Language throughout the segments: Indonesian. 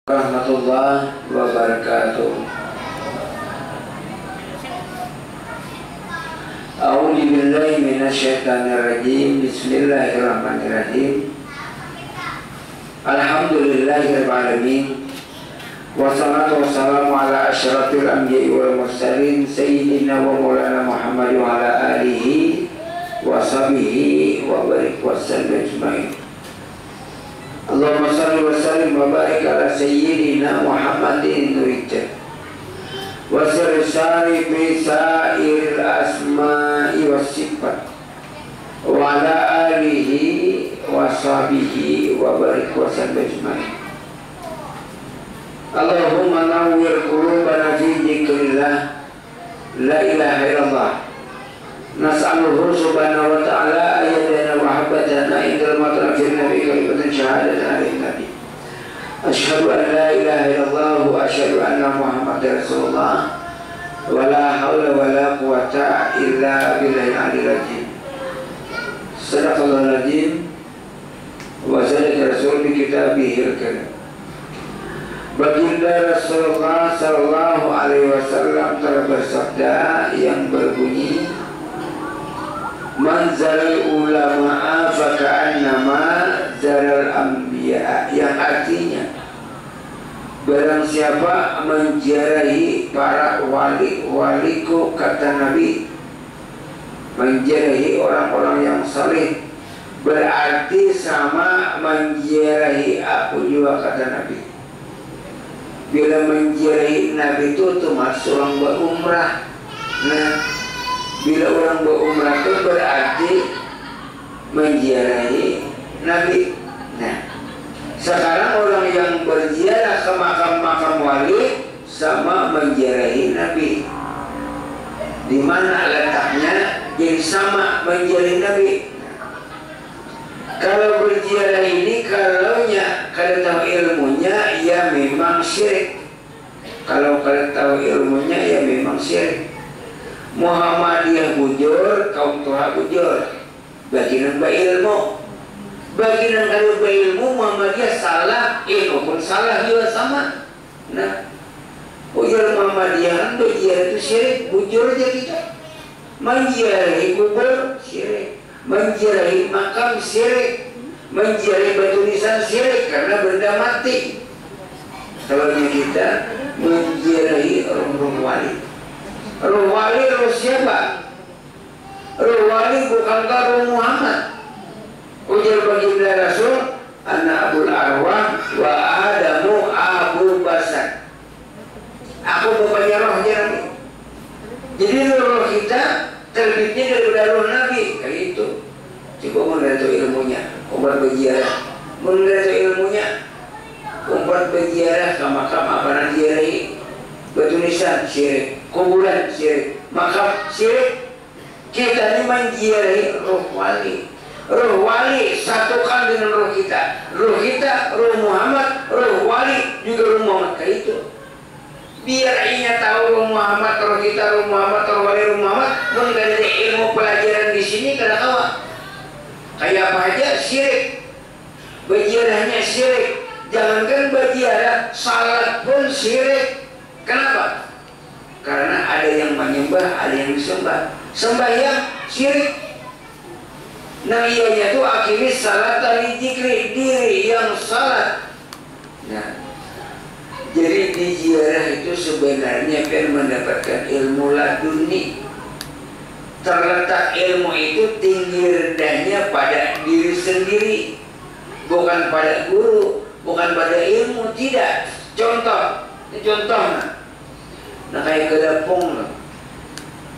Warahmatullahi wabarakatuh. A'udzu billahi minasyaitonir rajim. Bismillahirrahmanirrahim. Alhamdulillahirabbil alamin. Wassalatu wassalamu ala asyrafil anbiya'i wal mursalin sayyidina wa maulana Muhammad wa ala alihi wa sahbihi wa barik wa sallim ajmain. Allahumma salli wa sallim wa barik ala sayyidina Muhammadin nurijat wa sari fi sa'iril asma'i wa sifat wa ala alihi wa sahbihi wa barik wa sallim ajmain. Allahumma nawwir qulubana fi dzikrillah la ilaha illallah. Nas'aluhu subhanahu wa ta'ala ayatana wa habbatana indal matrafil nabi kalimatan syahadatan alaihi nabi. Asyhadu an la ilaha illallah wa asyhadu anna muhammadar rasulullah wa la hawla wa la quwata illa billahil aliyyil azim. Sadaqallahul azim wa sadaqa rasul bi kitabihil karim. Baginda Rasulullah sallallahu alaihi wasallam telah bersabda yang berbunyi, Man zaral ulama'a faka'annama zaral anbiya, yang artinya barang siapa menjarahi para wali-waliku, kata Nabi, menjarahi orang-orang yang saleh berarti sama menjarahi aku juga, kata Nabi. Bila menjarahi Nabi itu termasuk orang berumrah. Nah, bila orang berumrah itu berarti menziarahi Nabi. Nah, sekarang orang yang berziarah ke makam-makam wali sama menziarahi Nabi. Di mana letaknya jadi sama menziarahi Nabi? Kalau berziarah ini kalau tahu ilmunya ya memang syirik. Kalau tahu ilmunya ya memang syirik. Muhammadiyah bujur, kaum Tuhan bujur. Bagian ilmu. Bagian kalau ilmu Muhammadiyah salah, ilmu pun salah juga sama. Nah, ujar Muhammadiyah berziarah itu syirik, bujur aja kita. Menziarahi kubur syirik, menziarahi makam syirik, menziarahi batu nisan syirik karena benda mati. Kalau kita menziarahi roh wali. Roh wali roh siapa? Roh wali bukankah roh Muhammad? Ujar baginda Rasul, Ana Abul Arwah wa Adamu Abu Basar. Aku bapaknya rohnya Nabi. Jadi roh kita terbitnya daripada roh Nabi. Kayak itu. Coba melihat ilmunya, obat berziarah. Melihat ilmunya, obat berziarah ke makam apa nanti ziarahi. Batu nisan syirik, kuburan syirik, makam syirik. Kita ini menziarahi roh wali. Roh wali satukan dengan roh kita. Roh kita, roh Muhammad, roh wali juga roh Muhammad. Kayak itu. Biar inya tahu roh Muhammad, roh kita, roh Muhammad, roh wali, roh Muhammad. Mengenai ilmu pelajaran di sini kada kawa. Kayak apa aja syirik. Berziarahnya syirik. Jangankan berziarah, salat pun syirik. Kenapa? Karena ada yang menyembah, ada yang disembah. Sembahyang syirik. Nah ianya itu akhirnya salat dari zikri, diri yang salat. Nah, jadi di ziarah itu sebenarnya kan mendapatkan ilmu laduni. Terletak ilmu itu tinggi rendahnya pada diri sendiri, bukan pada guru, bukan pada ilmu, tidak. Contohnya, nah kayak gedapung loh.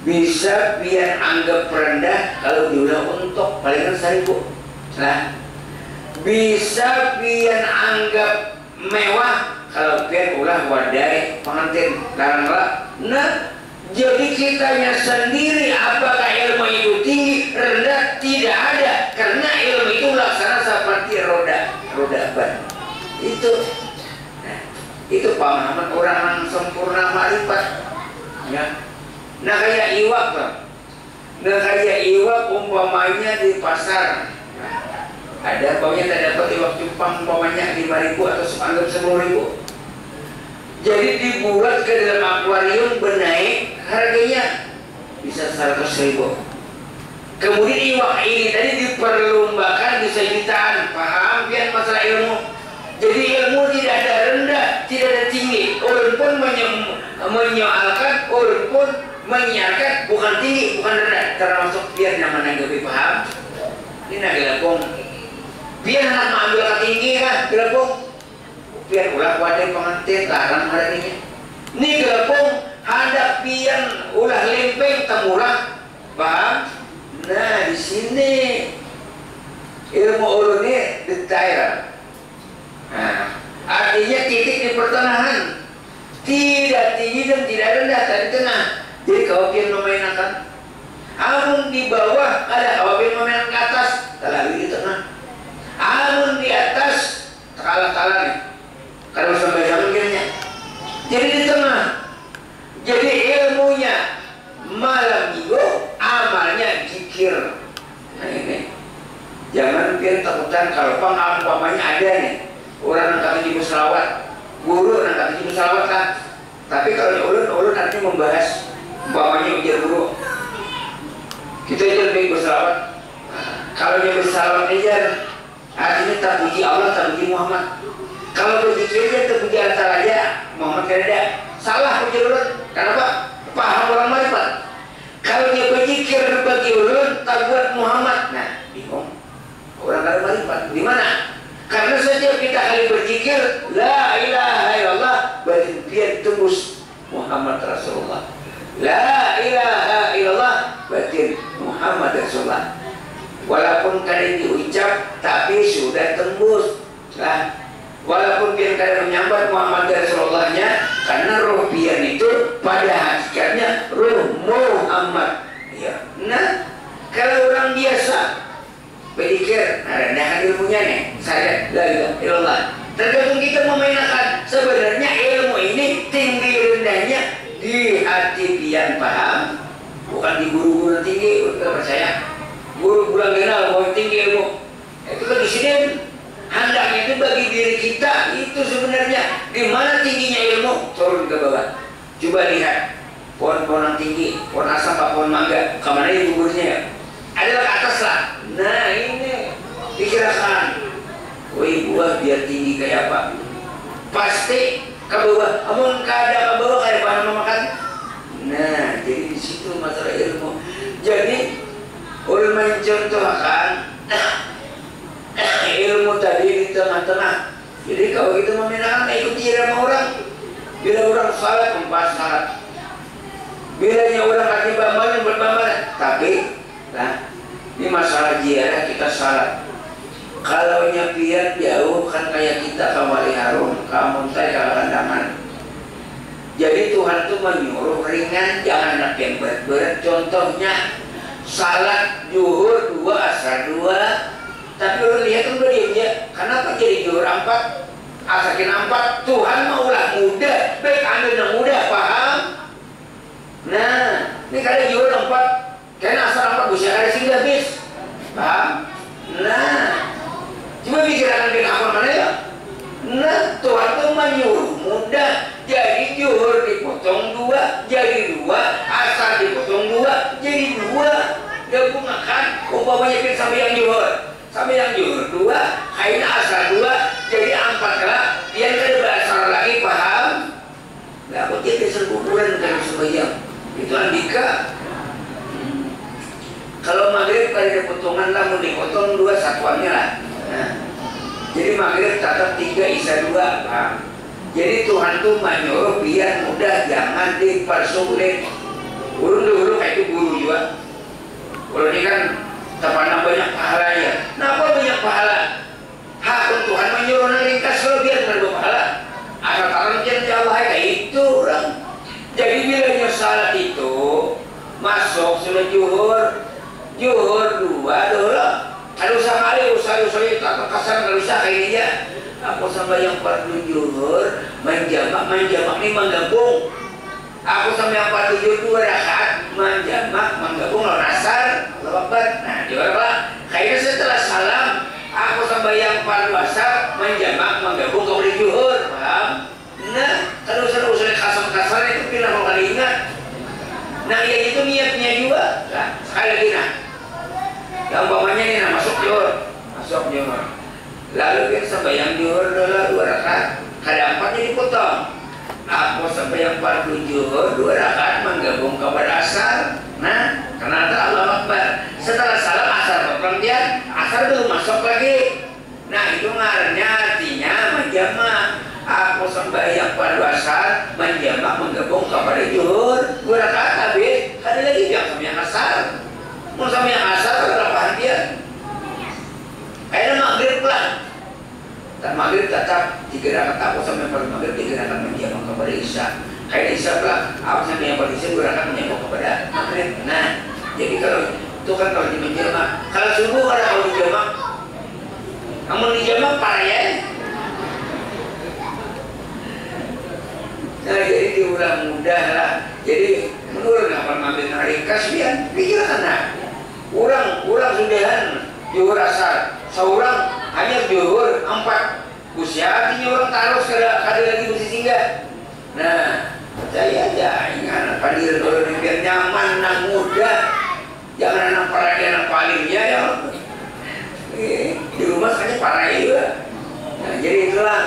Bisa biar anggap rendah kalau diulah untuk palingan 1000. Nah, bisa biar anggap mewah kalau biar ulah wadai pengantin karanglah. Nah, jadi kitanya sendiri apakah ilmu itu tinggi, rendah, tidak ada. Karena ilmu itu laksana seperti roda ban. Itu. Nah, itu pemahaman orang yang sempurna ma'rifat. Ya. Nah kayak iwak tuh. Nah kayak iwak umpamanya di pasar. Ada baunya tak dapat iwak cupang umpamanya 5.000 atau anggap 10.000. Jadi dibuat ke dalam akuarium benaik, harganya bisa 100.000. Kemudian iwak ini tadi diperlombakan bisa jutaan. Paham pian masalah ilmu? Jadi ilmu tidak ada rendah, tidak ada tinggi. Ulun pun menyoalkan, ulun pun menyiarkan, bukan tinggi, bukan rendah. Termasuk biar nama nanggapi paham. Ini nak gelapung. Biar nak mengambil ketinggi kan, gelapung. Biar ulah wadah pengantin, larang harinya. Ini gelapung, hadap pian ulah lempeng temulah. Paham? Nah di sini ilmu ulun ini detail. Nah, artinya titik di pertengahan, tidak tinggi dan tidak rendah, di tengah. Jadi kawapian memainkan. Amun di bawah ada kawapian memainkan ke atas, terlalu di tengah. Amun di atas kalah nih. Kalau sampai zaman kiranya. Jadi di tengah. Jadi ilmunya malam minggu, amalnya zikir. Nah ini jangan pian takutan kalau umpamanya ada nih orang angkat ibu selawat, guru angkat ibu selawat kan. Tapi kalau ulun artinya membahas umpamanya ujar guru, kita itu lebih berselawat. Kalau dia berselawat aja artinya tak puji Allah, tak puji Muhammad. Kalau berzikir dia terpuji antara aja Muhammad kan ada. Salah puji ulun. Kenapa? Paham orang marifat. Kalau dia berzikir bagi ulun tak buat Muhammad. Nah, bingung. Orang ada marifat. Di mana? Karena setiap kita kali berzikir la ilaha illallah, berarti dia tembus Muhammad Rasulullah. La ilaha illallah, berarti Muhammad Rasulullah. Walaupun kali diucap tapi sudah tembus lah. Walaupun dia kadang menyambat Muhammad Rasulullahnya, karena roh pian itu pada hakikatnya roh Muhammad. Ya. Nah, kalau orang biasa berpikir, nah rendahkan ilmunya nih, saya la ilaha illallah. Tergantung kita memainkan. Sebenarnya ilmu ini tinggi rendahnya di hati pian paham, bukan di guru-guru tinggi. Kita percaya guru bulan kenal mau tinggi ilmu itu bagi sini. Hendaknya itu bagi diri kita itu sebenarnya di mana tingginya ilmu, turun ke bawah. Coba lihat pohon-pohon yang tinggi, pohon asam, pohon mangga, kemana itu gurunya ya? Adalah ke atas lah. Nah ini dikirakan, woi buah biar tinggi kayak apa? Pasti ke bawah. Amun kada ke bawah kayak apa makan? Nah jadi di situ masalah ilmu. Jadi ulun mencontohkan ilmu tadi di tengah-tengah. Jadi kalau kita memenangkan ikuti irama orang. Bila orang salat membahas salat, bilanya orang hati bambalan berbambalan. Tapi nah ini masalah ziarah kita salat. Kalau nyapian jauh kan kayak kita kawali harum, kamu tay kandangan. Jadi Tuhan tuh menyuruh ringan, jangan nak yang berat-berat. Contohnya salat zuhur 2 asar 2. Tapi orang lihat kan udah diamnya. Kenapa jadi juhur 4? Asakin 4. Tuhan maulah mudah. Baik anda yang mudah, paham? Nah, ini kada juhur 4. Kayaknya asal 4 bisa ada singgah bis. Paham? Nah, cuma pikiran dengan apa mana ya? Nah, Tuhan tuh menyuruh mudah. Jadi juhur dipotong 2, jadi 2. Asal dipotong 2, jadi 2. Gabungakan umpamanya pin sampai yang juhur. Sampai yang juhur 2, kainnya asal 2, jadi 4 lah. Dia kan berasal lagi, paham? Gak apa dia bisa kuburan kalau sembahyang. Itu andika. Kalau maghrib kalau ada potongan lah, mau dipotong 2 satuannya lah. Nah, jadi maghrib tetap 3 isya 2, paham? Jadi Tuhan tuh menyuruh biar mudah, jangan dipersulit. Urun dulu kayak itu guru juga. Kalau ini kan terpandang banyak pahala ya. Kenapa banyak pahala? Hak Tuhan menyuruh ringkas kalau biar berbuat pahala. Asal kalian jangan Allah kayak itu orang. Jadi bilanya salat itu masuk sudah juhur 2 dulu. Kalau usah kali usah tak kekasan kalau usah kayak ini ya. Aku sampai yang 40 juhur menjamak ini menggabung. Aku sampai yang 47 2 rakaat menjamak menggabung lawan asar lebat. Nah juga Pak kayaknya setelah salam aku sampai yang 4 asar menjamak menggabung kau di juhur, paham? Nah, kalau usul kasar itu bilang kalau kali ingat. Nah, ya itu niatnya juga. Nah, sekali lagi nah. Yang umpamanya ini nah, masuk johor. Lalu dia sembahyang johor dulu 2 rakaat. Kada 4 dipotong. Aku sembahyang fardu johor 2 rakaat menggabung kabar asar. Nah, karena Allah Akbar. Setelah salam asar pergantian, asar belum masuk lagi. Nah, itu ngarannya artinya menjamak. Aku sembahyang fardu asar menjamak menggabung kabar johor 2 rakaat habis. Ada lagi yang sembahyang asar. Mau sembahyang asar berapa dia? Akhirnya maghrib pulang. Dan maghrib tetap 3 rakaat aku sampai maghrib 3 rakaat menjamak kepada isya. Kayak isya pulang aku sampai yang pada isya 2 rakaat menjamak kepada maghrib. Nah, jadi kalau itu kan kalau di menjamak. Kalau subuh kalau dijamak, kamu dijamak parah ya. Nah, jadi diulang mudah lah. Jadi menurut apa ngambil hari kasihan pikirkan nah. Urang sudahan juhur asar. Seorang hanya juhur 4. Usia artinya orang taruh kada lagi mesti singgah. Nah, saya aja ingat hadir dulu biar nyaman nang muda. Jangan anak perhatian anak palimnya ya. Di rumah hanya parah juga. Nah, jadi itulah.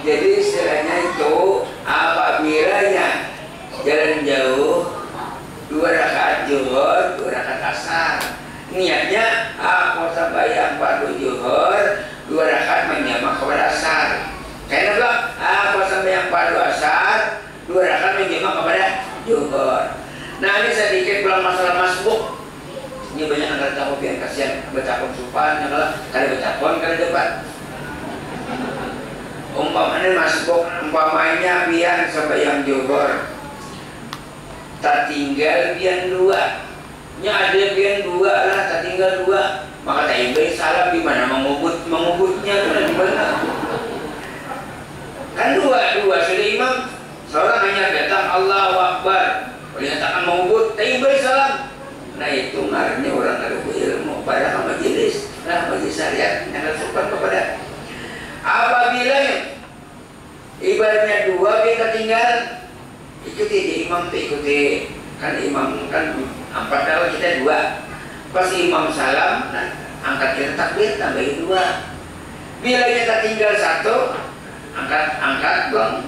Jadi istilahnya itu apabila jalan jauh 2 rakaat zuhur, 2 rakaat asar. Niatnya aku sembahyang fardu zuhur 2 rakaat menjamak kepada asar. Karena bilang aku sembahyang fardu asar 2 rakaat menjamak kepada zuhur. Nah, ini sedikit bilang masalah masbuk. Ini banyak yang tahu biar kasihan baca konsupan, kalau baca kon kada dapat. Umpamanya masbuk, umpamanya biar sembahyang zuhur tak tinggal pian 2. Nya ada pian 2 lah, tak tinggal 2. Maka tak ibai salam di mana mengubutnya di mana? Kan 2 sudah imam. Seorang hanya datang Allahu Akbar, menyatakan mengubut, tak ibai salam. Nah, itu ngarannya orang ada ilmu pada majelis, nah majelis syariat yang harus sopan kepada. Apabila ibaratnya 2 kita tinggal, ikuti di imam, ikuti kan imam kan 4 kalau kita 2. Pas imam salam, nah, angkat kita takbir tambahin 2. Bila kita tinggal 1, angkat dong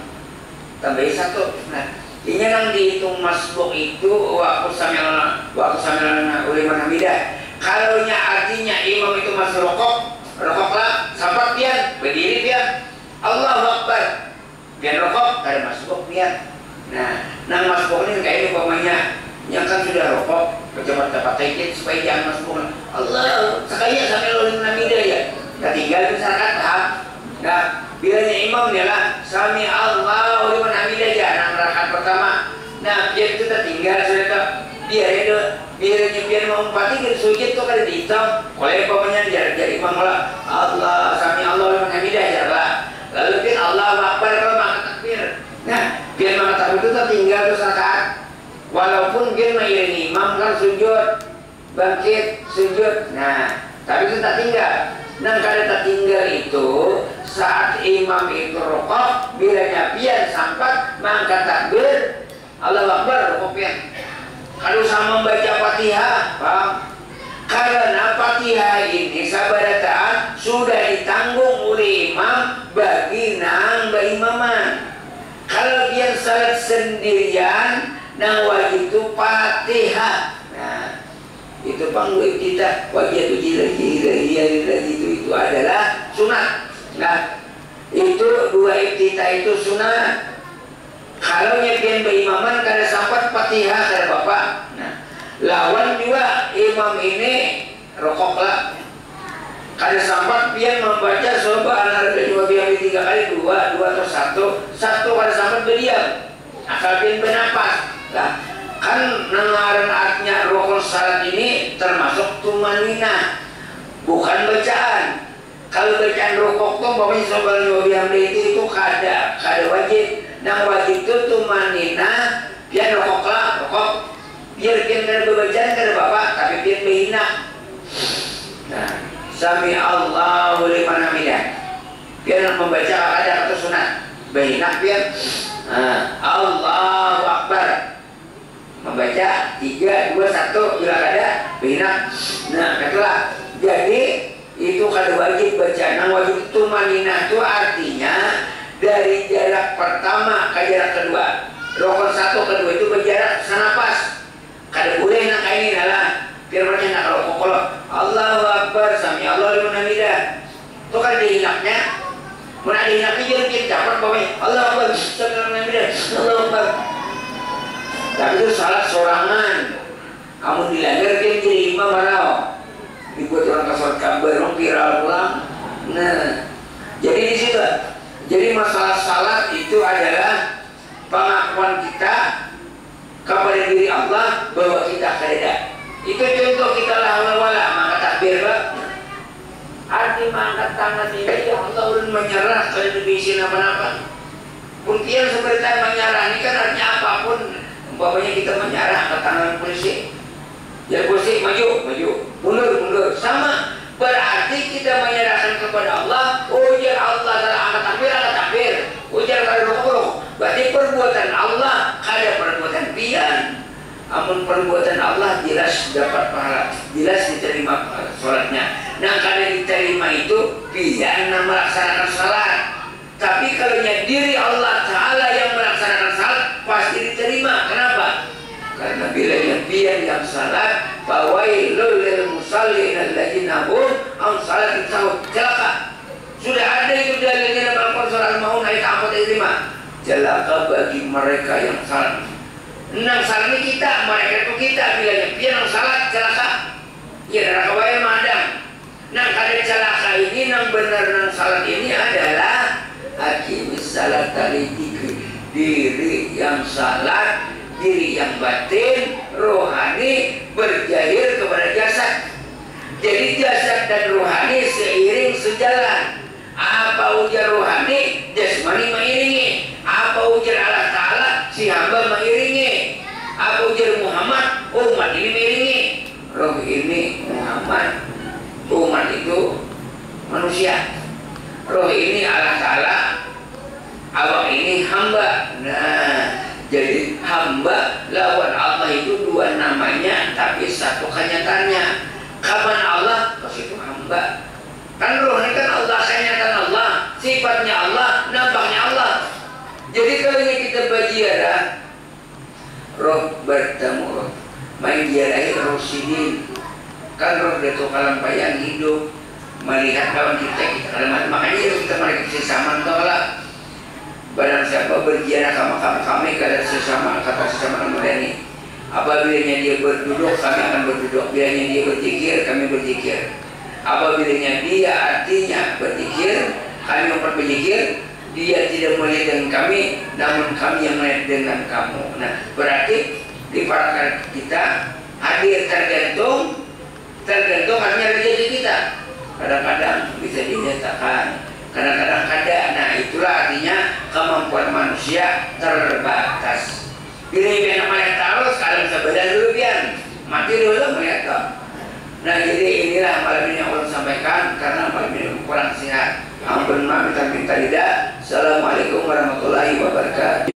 tambahin 1. Nah, ini yang dihitung masbuk itu waktu samilana uliman hamidah. Kalau artinya imam itu masih rokoklah sampai pian berdiri pian Allahu Akbar pian rokok ada masbuk pian. Nah, nang masbuk ini kayak umpamanya yang kan sudah rokok pejabat taikit supaya jangan masbuk. Allah sekali sampai uliman hamidah ya. Kita tinggal misalkan nah, bilanya imam ialah sami Allahu liman hamidah ya nang rakaat pertama. Nah, biar itu tinggal sudah biar mau empati sujud tuh kada dihitung. Oleh pokoknya jadi imam lah Allah sami Allahu liman hamidah ya lah. Lalu biar Allah Akbar kalau maka takbir. Nah, biar maka takbir itu tinggal terus rakaat. Walaupun biar mengiringi imam kan sujud, bangkit, sujud. Nah, tapi itu tak tinggal. Nah, kada tak tinggal itu saat imam itu rokok, bilanya pian sampai mangkat takbir Allahu Akbar rokok pian. Kalau sama membaca Fatihah, paham? Karena Fatihah ini sabarataan sudah ditanggung oleh imam bagi nang berimaman. Kalau dia salat sendirian, nang wajib itu Fatihah. Nah, itu panggung kita wajib itu adalah sunat. Nah, itu 2 iftitah itu sunat. Kalau nyepian berimaman kada sampai Fatihah kada bapak. Nah, lawan juga imam ini rokoklah kada sampai pian membaca subhanallah 2 kali 2 atau 1 kada sampai berdiam asal pian bernapas. Nah, kan nengaran artinya rokok salat ini termasuk tumanina, bukan bacaan. Kalau bacaan rokok tuh pokoknya subhanallah itu kada wajib. Nang wajib itu tumanina, pian rokok biar pian kada berbacaan kada bapak, tapi pian behina. Nah, sami Allahu liman hamidah. Pian membaca ada atau sunat, behina pian Allahu Akbar. Membaca 3, 2, 1 bila ada bina. Nah, katalah. Jadi itu kada wajib baca. Nang wajib tumanina itu artinya dari jarak pertama ke jarak kedua. Rukun 1, kedua itu berjarak senapas. Kada boleh nak ini lah. Biar macam nak kalau Allahu Akbar sami Allah liman hamidah. Itu kan dihilaknya. Mun ada hilaknya jangan kita dapat bawah Allahu Akbar sami Allah liman hamidah. Allahu Akbar. Tapi itu salah sorangan. Kamu dilanggar dia jadi imam marau. Dibuat orang kasar kabar orang viral pulang. Nah, jadi di situ. Jadi masalah salat itu adalah pengakuan kita kepada diri Allah bahwa kita kada. Itu contoh kita wala maka takbir Pak. Arti mengangkat tangan ini ya Allah ulun menyerah kalau dibisin apa-apa. Puntian seperti menyerah ini kan artinya apapun. Umpamanya kita menyerah ke tangan polisi. Ya polisi maju, mundur, sama. Berarti kita menyerahkan kepada Allah. Ujar Allah dalam angkat takbir. Ujar kalau rukuk. Berarti perbuatan Allah ada perbuatan pian. Amun perbuatan Allah jelas dapat pahala, jelas diterima sholatnya. Nah kalau diterima itu pian melaksanakan salat. Tapi kalau diri Allah Ta'ala yang melaksanakan salat pasti diterima. Kenapa? Karena bila pian yang salat fawailul lil musallin alladzina hum an salatin sahun. Celaka. Sudah ada itu dalilnya dalam Al-Qur'an mau naik apa diterima. Celaka bagi mereka yang salat. Nang salat ini kita, mereka itu kita bilangnya pian nang salat celaka. Ya neraka wae madang. Nang kada celaka ini nang benar nang salat ini adalah hakimis salat dari diri yang salat, diri yang batin, rohani berjahir kepada jasad. Jadi jasad dan rohani seiring sejalan. Apa ujar rohani, jasmani mengiringi. Apa ujar Allah Ta'ala, si hamba mengiringi. Apa ujar Muhammad, umat ini mengiringi. Roh ini Muhammad, umat itu manusia. Roh ini Allah Ta'ala, awak ini hamba. Nah, jadi hamba lawan Allah itu dua namanya, tapi satu kenyataannya. Kapan Allah, pas itu hamba. Kan roh ini kan Allah, kenyataan Allah, sifatnya Allah, nampaknya Allah. Jadi kalau kita berziarah, roh bertemu roh, main ziarahi roh sidin. Kan roh itu kalam bayang hidup, melihat kawan kita kalimat. Makanya kita melihat sesama tolak. Barang siapa berziarah sama kami kada sesama kata sesama ini. Apabila dia berduduk, kami akan berduduk. Bila dia berzikir, kami berzikir. Apabila dia artinya berzikir, kami membuat berzikir. Dia tidak melihat dengan kami, namun kami yang melihat dengan kamu. Nah, berarti di para kita hadir tergantung artinya rezeki kita. Kadang-kadang bisa dinyatakan, kadang-kadang kada. Nah, itulah artinya kemampuan manusia terbatas. Bila yang melihat terus, kalian sebenarnya dulu pian mati dulu melihat. Nah, jadi inilah malam ini yang Allah sampaikan karena malam ini kurang sehat. Ampun minta tidak. Assalamualaikum warahmatullahi wabarakatuh.